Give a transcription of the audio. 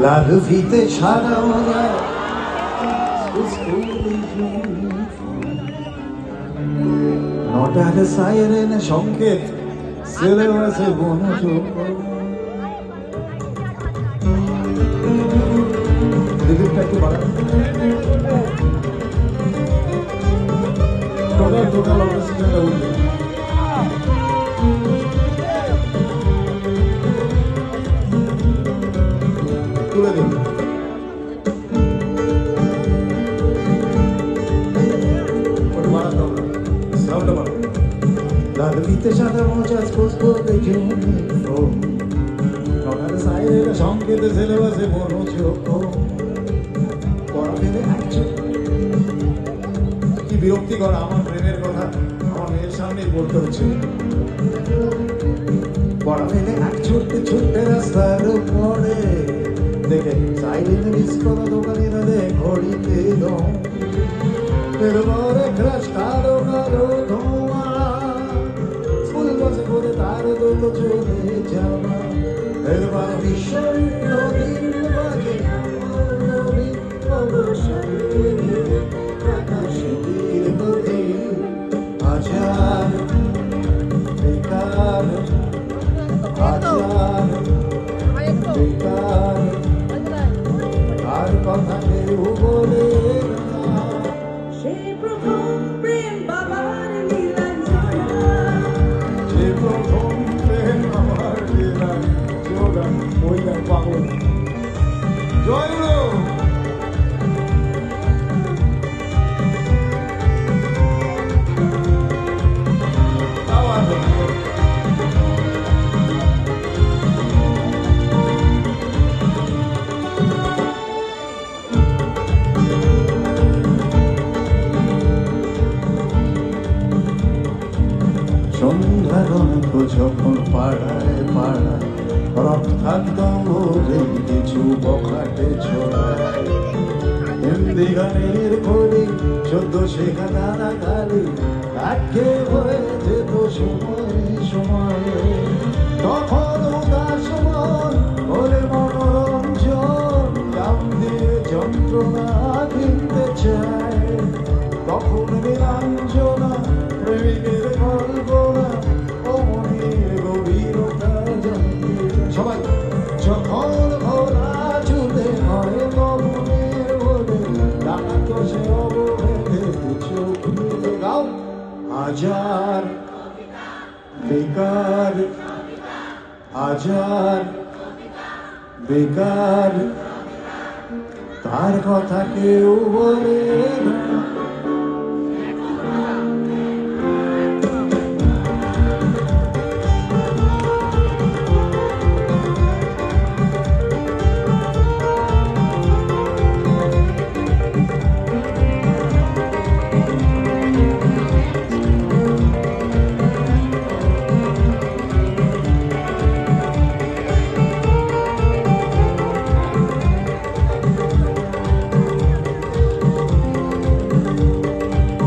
লাল ফিতে সাজানো যায় নটার সাইরেন সংকেত সিলেবাসে মনোযোগ রিপিটটা একটু বাড়ান টোটাল অবস্থাটা উঠবে তুলে দিন লাল ফিতে সাদা মোজা স্পষ্ট দেখে নটার সাইরেন সংকেত সিলেবাসে মনোযোগ পড়া ফেলে কি বিরক্তিকর আমার প্রেমের কথা আমার মেয়ের সামনেই বলতে হচ্ছে পড়া ফেলে এক ছোট্টে ছোট্টে রাস্তার পরে দেখে সাইলেন্ট মিস করা দোকানিরা ঘড়িতে দম ক্রাশ কালো কালো ধোঁয়া স্কুল বাসে করে তার দোল চলে যাওয়া এবার ভীষণ নদীর বাজে হাজার বেকার হাজার বেকার আর কথা কেউ বলে সেই প্রথম প্রেম বাবার নীলাঞ্জনা যে প্রথম প্রেম আমার নীলাঞ্জনা ওই গান পাগল জয় গুরু সন্ধ্যারণক যখন পাড়ায় পাড়ায় রক্তাক্ত কিছু বখাটে ছড়ায় হিন্দি গানের করি 14 শেখা দানা গালি একে হয়ে যেত সময় সময়ে তখন উদাস মন বলে মনোরঞ্জন দাম দিয়ে যন্ত্রণা কিনতে চায় তখন নীলাঞ্জনা প্রেমিকের কল্পনা অমনের গভীরতা সবাই যখন ভোলা চুলে হয় মনের বলে ডাকাত সে অবহেলে চোখ খুলে গাও হাজার বেকার হাজার বেকার তার কথা কেউ বলে না